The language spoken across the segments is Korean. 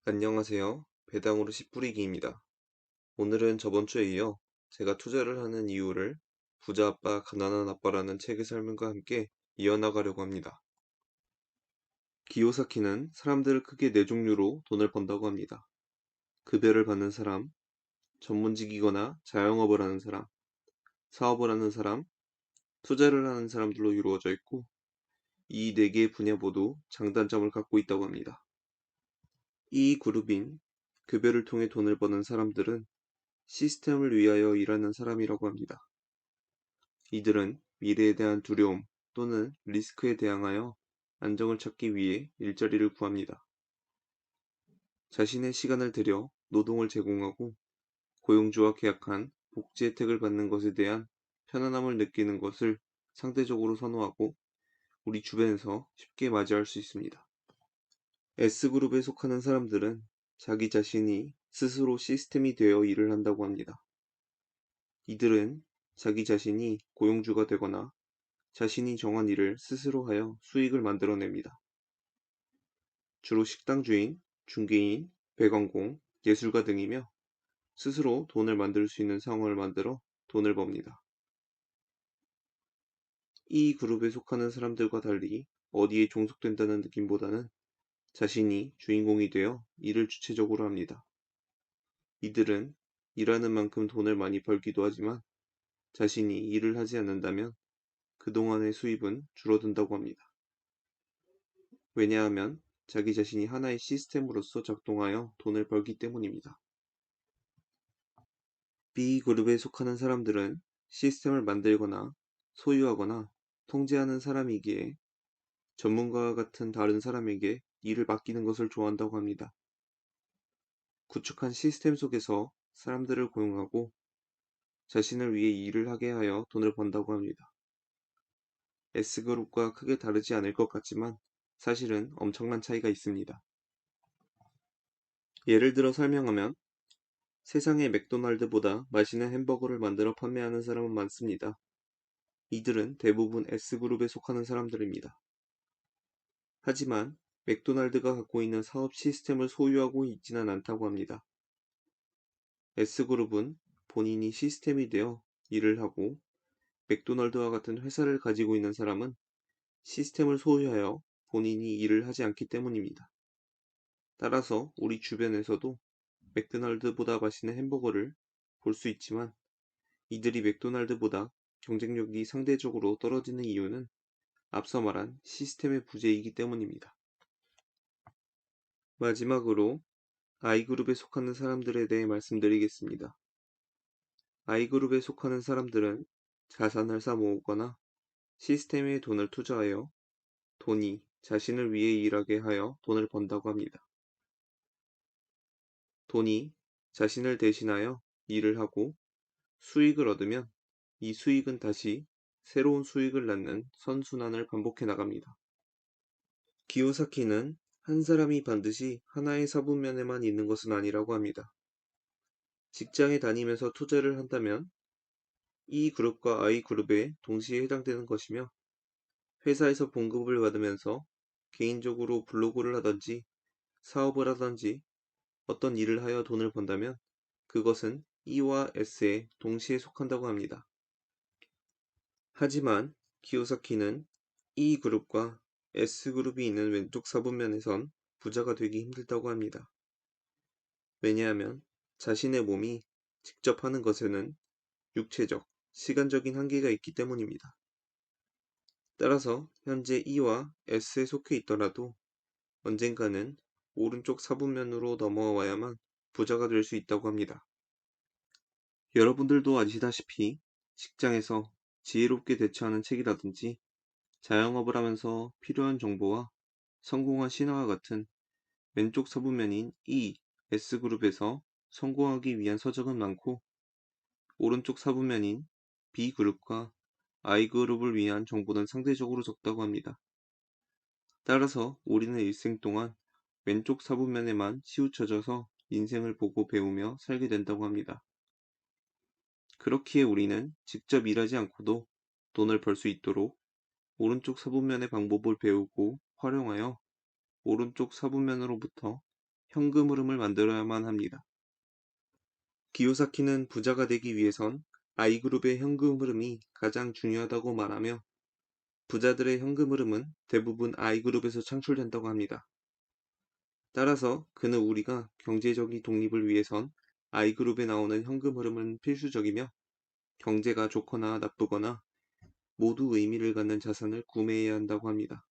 안녕하세요. 배당으로 씨 뿌리기입니다. 오늘은 저번 주에 이어 제가 투자를 하는 이유를 부자 아빠, 가난한 아빠라는 책의 설명과 함께 이어나가려고 합니다. 기요사키는 사람들을 크게 네 종류로 돈을 번다고 합니다. 급여를 받는 사람, 전문직이거나 자영업을 하는 사람, 사업을 하는 사람, 투자를 하는 사람들로 이루어져 있고, 이 네 개의 분야 모두 장단점을 갖고 있다고 합니다. 이 그룹인 급여를 통해 돈을 버는 사람들은 시스템을 위하여 일하는 사람이라고 합니다. 이들은 미래에 대한 두려움 또는 리스크에 대항하여 안정을 찾기 위해 일자리를 구합니다. 자신의 시간을 들여 노동을 제공하고 고용주와 계약한 복지 혜택을 받는 것에 대한 편안함을 느끼는 것을 상대적으로 선호하고 우리 주변에서 쉽게 맞이할 수 있습니다. S그룹에 속하는 사람들은 자기 자신이 스스로 시스템이 되어 일을 한다고 합니다. 이들은 자기 자신이 고용주가 되거나 자신이 정한 일을 스스로 하여 수익을 만들어냅니다. 주로 식당 주인, 중개인, 배관공, 예술가 등이며 스스로 돈을 만들 수 있는 상황을 만들어 돈을 법니다. 이 그룹에 속하는 사람들과 달리 어디에 종속된다는 느낌보다는 자신이 주인공이 되어 일을 주체적으로 합니다. 이들은 일하는 만큼 돈을 많이 벌기도 하지만 자신이 일을 하지 않는다면 그동안의 수입은 줄어든다고 합니다. 왜냐하면 자기 자신이 하나의 시스템으로서 작동하여 돈을 벌기 때문입니다. B그룹에 속하는 사람들은 시스템을 만들거나 소유하거나 통제하는 사람이기에 전문가와 같은 다른 사람에게 일을 맡기는 것을 좋아한다고 합니다. 구축한 시스템 속에서 사람들을 고용하고 자신을 위해 일을 하게 하여 돈을 번다고 합니다. S그룹과 크게 다르지 않을 것 같지만 사실은 엄청난 차이가 있습니다. 예를 들어 설명하면 세상에 맥도날드보다 맛있는 햄버거를 만들어 판매하는 사람은 많습니다. 이들은 대부분 S그룹에 속하는 사람들입니다. 하지만 맥도날드가 갖고 있는 사업 시스템을 소유하고 있지는 않다고 합니다. S그룹은 본인이 시스템이 되어 일을 하고 맥도날드와 같은 회사를 가지고 있는 사람은 시스템을 소유하여 본인이 일을 하지 않기 때문입니다. 따라서 우리 주변에서도 맥도날드보다 맛있는 햄버거를 볼 수 있지만 이들이 맥도날드보다 경쟁력이 상대적으로 떨어지는 이유는 앞서 말한 시스템의 부재이기 때문입니다. 마지막으로 I그룹에 속하는 사람들에 대해 말씀드리겠습니다. I그룹에 속하는 사람들은 자산을 쌓아모으거나 시스템에 돈을 투자하여 돈이 자신을 위해 일하게 하여 돈을 번다고 합니다. 돈이 자신을 대신하여 일을 하고 수익을 얻으면 이 수익은 다시 새로운 수익을 낳는 선순환을 반복해 나갑니다. 기요사키는 한 사람이 반드시 하나의 사분면에만 있는 것은 아니라고 합니다. 직장에 다니면서 투자를 한다면 E 그룹과 I 그룹에 동시에 해당되는 것이며 회사에서 봉급을 받으면서 개인적으로 블로그를 하든지 사업을 하든지 어떤 일을 하여 돈을 번다면 그것은 E와 S에 동시에 속한다고 합니다. 하지만 기요사키는 E 그룹과 S 그룹이 있는 왼쪽 사분면에선 부자가 되기 힘들다고 합니다. 왜냐하면 자신의 몸이 직접 하는 것에는 육체적, 시간적인 한계가 있기 때문입니다. 따라서 현재 E와 S에 속해 있더라도 언젠가는 오른쪽 사분면으로 넘어와야만 부자가 될 수 있다고 합니다. 여러분들도 아시다시피 직장에서 지혜롭게 대처하는 책이라든지 자영업을 하면서 필요한 정보와 성공한 신화와 같은 왼쪽 사분면인 E, S그룹에서 성공하기 위한 서적은 많고 오른쪽 사분면인 B그룹과 I그룹을 위한 정보는 상대적으로 적다고 합니다. 따라서 우리는 일생 동안 왼쪽 사분면에만 치우쳐져서 인생을 보고 배우며 살게 된다고 합니다. 그렇기에 우리는 직접 일하지 않고도 돈을 벌 수 있도록 오른쪽 사분면의 방법을 배우고 활용하여 오른쪽 사분면으로부터 현금 흐름을 만들어야만 합니다. 기요사키는 부자가 되기 위해선 I그룹의 현금 흐름이 가장 중요하다고 말하며 부자들의 현금 흐름은 대부분 I그룹에서 창출된다고 합니다. 따라서 그는 우리가 경제적인 독립을 위해선 I그룹에 나오는 현금 흐름은 필수적이며 경제가 좋거나 나쁘거나 모두 의미를 갖는 자산을 구매해야 한다고 합니다.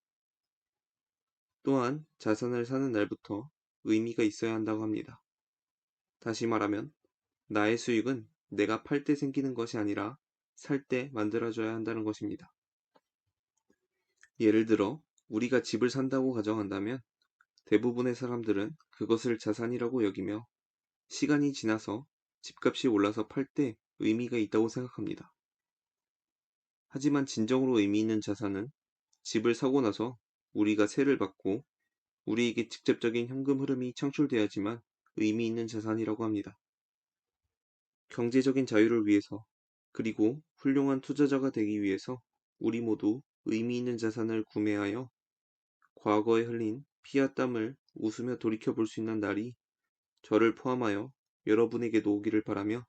또한 자산을 사는 날부터 의미가 있어야 한다고 합니다. 다시 말하면 나의 수익은 내가 팔 때 생기는 것이 아니라 살 때 만들어져야 한다는 것입니다. 예를 들어 우리가 집을 산다고 가정한다면 대부분의 사람들은 그것을 자산이라고 여기며 시간이 지나서 집값이 올라서 팔 때 의미가 있다고 생각합니다. 하지만 진정으로 의미 있는 자산은 집을 사고 나서 우리가 세를 받고 우리에게 직접적인 현금 흐름이 창출돼야지만 의미 있는 자산이라고 합니다. 경제적인 자유를 위해서 그리고 훌륭한 투자자가 되기 위해서 우리 모두 의미 있는 자산을 구매하여 과거에 흘린 피와 땀을 웃으며 돌이켜볼 수 있는 날이 저를 포함하여 여러분에게도 오기를 바라며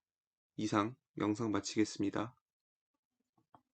이상 영상 마치겠습니다.